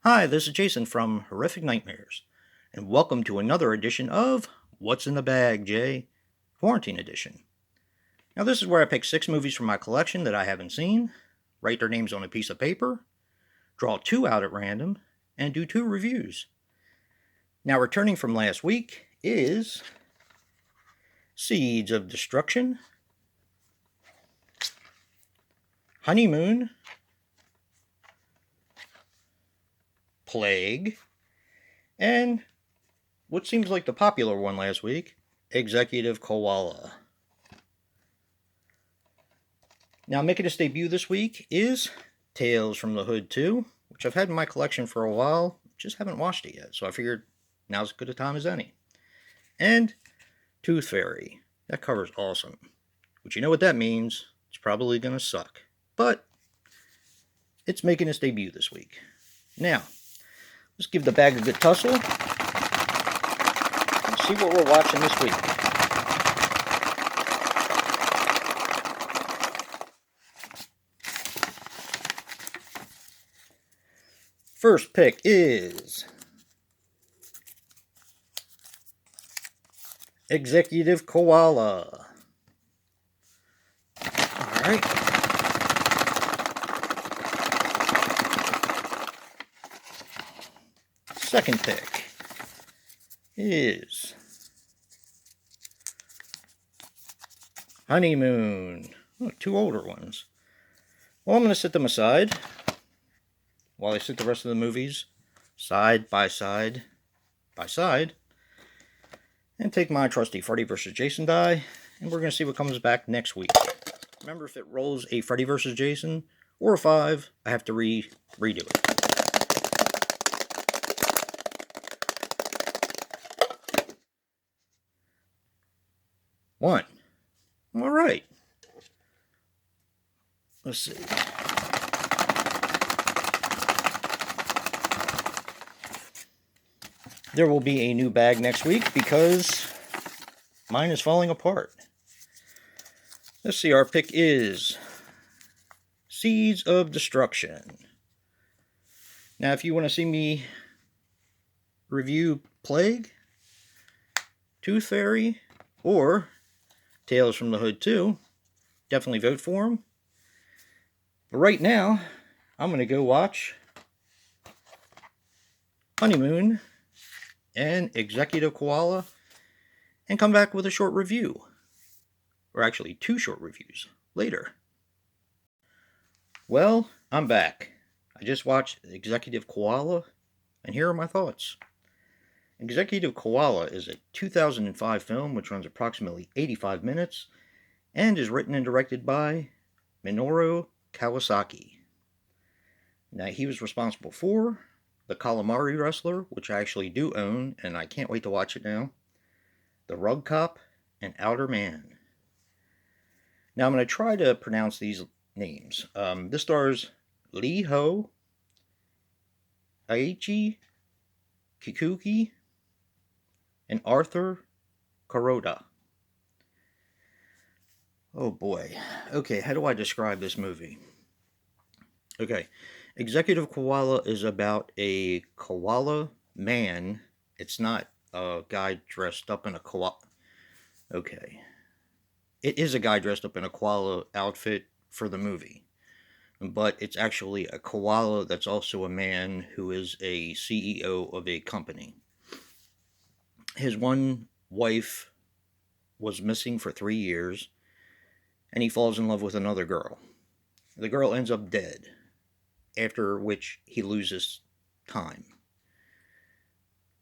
Hi, this is Jason from Horrific Nightmares, and welcome to another edition of What's in the Bag, Jay? Quarantine Edition. Now, this is where I pick 6 movies from my collection that I haven't seen, write their names on a piece of paper, draw 2 out at random, and do 2 reviews. Now, returning from last week is Seeds of Destruction, Honeymoon, Plague, and what seems like the popular one last week, Executive Koala. Now, making its debut this week is Tales from the Hood 2, which I've had in my collection for a while, just haven't watched it yet, so I figured now's as good a time as any. And Tooth Fairy. That cover's awesome. But you know what that means? It's probably going to suck. But it's making its debut this week. Now, let's give the bag a good tussle and see what we're watching this week. First pick is Executive Koala. Alright. Second pick is Honeymoon. Oh, 2 older ones. Well, I'm going to set them aside while I sit the rest of the movies side by side by side and take my trusty Freddy vs. Jason die, and we're going to see what comes back next week. Remember, if it rolls a Freddy vs. Jason or a 5, I have to redo it. One. All right. Let's see. There will be a new bag next week because mine is falling apart. Let's see, our pick is Seeds of Destruction. Now, if you want to see me review Plague, Tooth Fairy, or Tales from the Hood 2, definitely vote for them. But right now, I'm going to go watch Honeymoon and Executive Koala and come back with a short review. Or actually, 2 short reviews later. Well, I'm back. I just watched Executive Koala, and here are my thoughts. Executive Koala is a 2005 film which runs approximately 85 minutes and is written and directed by Minoru Kawasaki. Now, he was responsible for The Calamari Wrestler, which I actually do own, and I can't wait to watch it now, The Rug Cop, and Outer Man. Now, I'm going to try to pronounce these names. This stars Lee Ho, Aichi Kikuchi, and Arthur Kuroda. Oh boy. Okay, how do I describe this movie? Okay, Executive Koala is about a koala man. It's not a guy dressed up in a koala. Okay. It is a guy dressed up in a koala outfit for the movie. But it's actually a koala that's also a man who is a CEO of a company. His one wife was missing for 3 years, and he falls in love with another girl. The girl ends up dead, after which he loses time.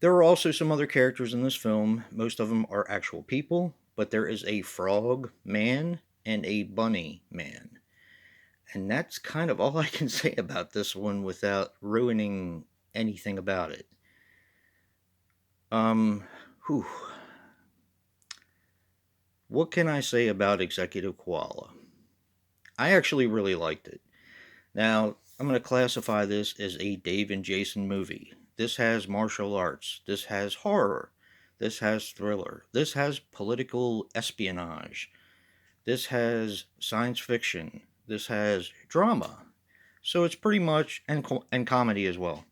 There are also some other characters in this film. Most of them are actual people, but there is a frog man and a bunny man. And that's kind of all I can say about this one without ruining anything about it. Whew. What can I say about Executive Koala? I actually really liked it. Now, I'm going to classify this as a Dave and Jason movie. This has martial arts. This has horror. This has thriller. This has political espionage. This has science fiction. This has drama. So it's pretty much, and comedy as well.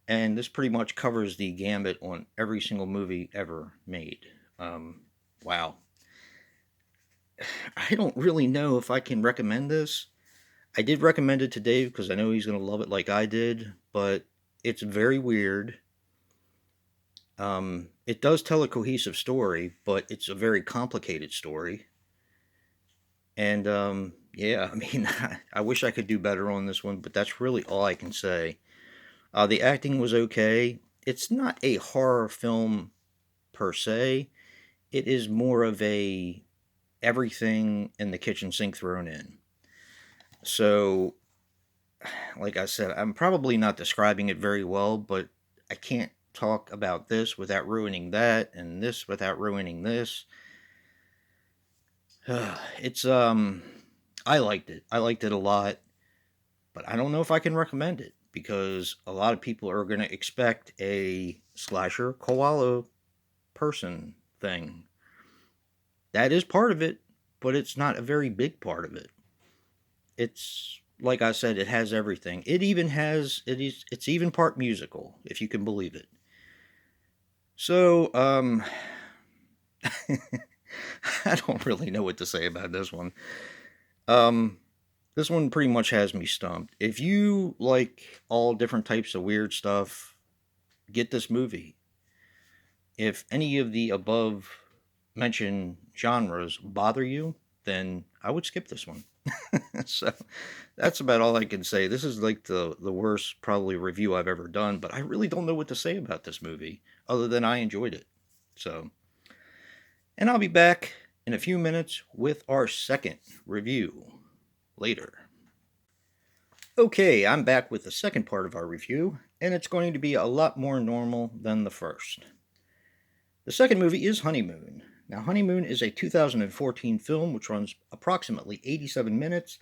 And this pretty much covers the gambit on every single movie ever made. Wow. I don't really know if I can recommend this. I did recommend it to Dave because I know he's going to love it like I did, but it's very weird. It does tell a cohesive story, but it's a very complicated story. And yeah, I mean, I wish I could do better on this one, but that's really all I can say. The acting was okay. It's not a horror film per se. It is more of a everything in the kitchen sink thrown in. So, like I said, I'm probably not describing it very well, but I can't talk about this without ruining that, and this without ruining this. It's I liked it. I liked it a lot, but I don't know if I can recommend it because a lot of people are going to expect a slasher koala person thing. That is part of it, but it's not a very big part of it. It's like I said, it has everything. It's even part musical, if you can believe it. So, I don't really know what to say about this one. Um, this one pretty much has me stumped. If you like all different types of weird stuff, get this movie. If any of the above mentioned genres bother you, then I would skip this one. So that's about all I can say. This is like the worst probably review I've ever done, but I really don't know what to say about this movie other than I enjoyed it. So, and I'll be back in a few minutes with our second review later. Okay, I'm back with the second part of our review, and it's going to be a lot more normal than the first. The second movie is Honeymoon. Now, Honeymoon is a 2014 film which runs approximately 87 minutes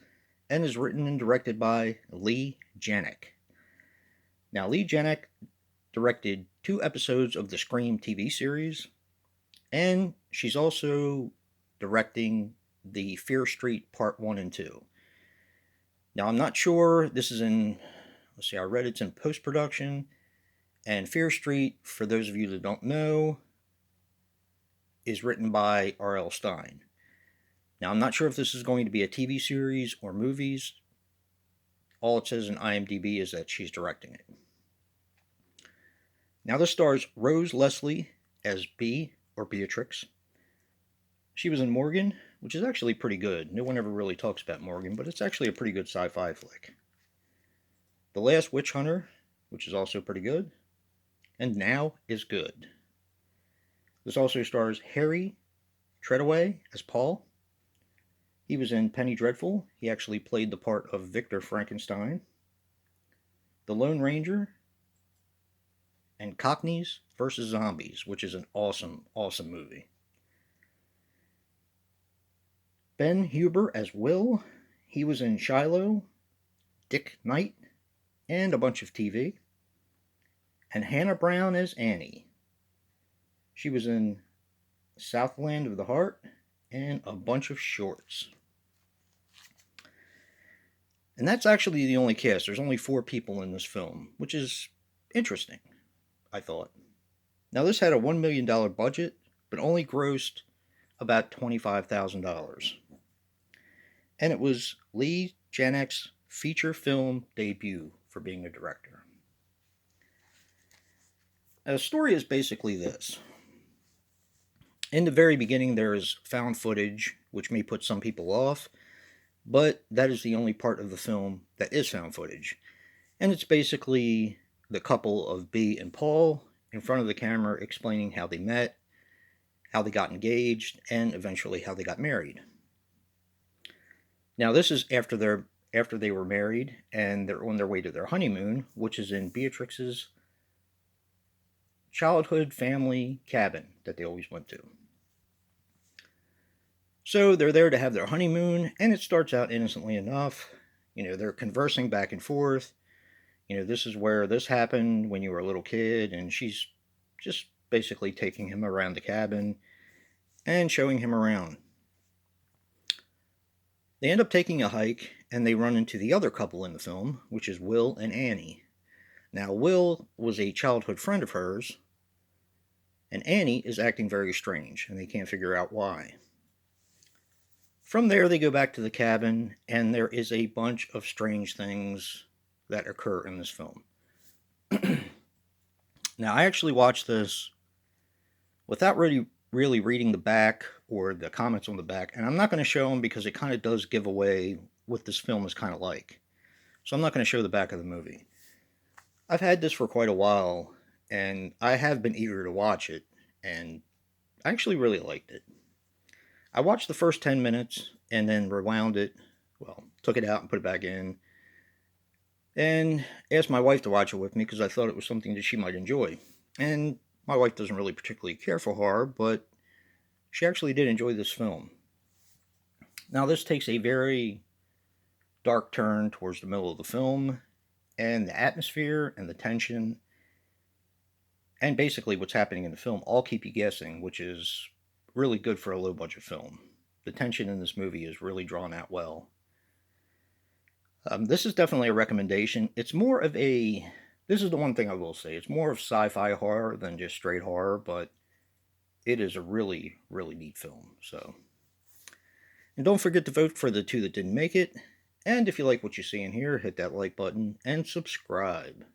and is written and directed by Leigh Janiak. Now, Leigh Janiak directed 2 episodes of the Scream TV series, and she's also directing the Fear Street Part 1 and 2. Now, I'm not sure, this is in, let's see, I read it's in post-production, and Fear Street, for those of you that don't know, is written by R.L. Stine. Now, I'm not sure if this is going to be a TV series or movies. All it says in IMDb is that she's directing it. Now, this stars Rose Leslie as Bea, or Beatrix. She was in Morgan, which is actually pretty good. No one ever really talks about Morgan, but it's actually a pretty good sci-fi flick. The Last Witch Hunter, which is also pretty good. And Now is Good. This also stars Harry Treadaway as Paul. He was in Penny Dreadful. He actually played the part of Victor Frankenstein. The Lone Ranger, and Cockneys vs. Zombies, which is an awesome, awesome movie. Ben Huber as Will. He was in Shiloh, Dick Knight, and a bunch of TV. And Hannah Brown as Annie. She was in Southland of the Heart and a bunch of shorts. And that's actually the only cast. There's only 4 people in this film, which is interesting, I thought. Now, this had a $1 million budget, but only grossed about $25,000. And it was Leigh Janiak's feature film debut for being a director. Now, the story is basically this. In the very beginning, there is found footage, which may put some people off, but that is the only part of the film that is found footage. And it's basically the couple of Bea and Paul in front of the camera explaining how they met, how they got engaged, and eventually how they got married. Now, this is after they were married and they're on their way to their honeymoon, which is in Beatrix's childhood family cabin that they always went to. So they're there to have their honeymoon, and it starts out innocently enough. They're conversing back and forth. This is where this happened when you were a little kid, and she's just basically taking him around the cabin and showing him around. They end up taking a hike, and they run into the other couple in the film, which is Will and Annie. Now, Will was a childhood friend of hers, and Annie is acting very strange, and they can't figure out why. From there, they go back to the cabin, and there is a bunch of strange things that occur in this film. Now, I actually watched this without really reading the back or the comments on the back, and I'm not going to show them because it kind of does give away what this film is kind of like. So I'm not going to show the back of the movie. I've had this for quite a while, and I have been eager to watch it, and I actually really liked it. I watched the first 10 minutes and then rewound it, well, took it out and put it back in, and asked my wife to watch it with me because I thought it was something that she might enjoy. And my wife doesn't really particularly care for horror, but she actually did enjoy this film. Now, this takes a very dark turn towards the middle of the film, and the atmosphere and the tension and basically what's happening in the film all keep you guessing, which is really good for a low budget film. The tension in this movie is really drawn out well. This is definitely a recommendation. It's more of a, this is the one thing I will say, it's more of sci fi horror than just straight horror, but it is a really, really neat film. So, and don't forget to vote for the two that didn't make it. And if you like what you see in here, hit that like button and subscribe.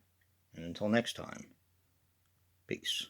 And until next time, peace.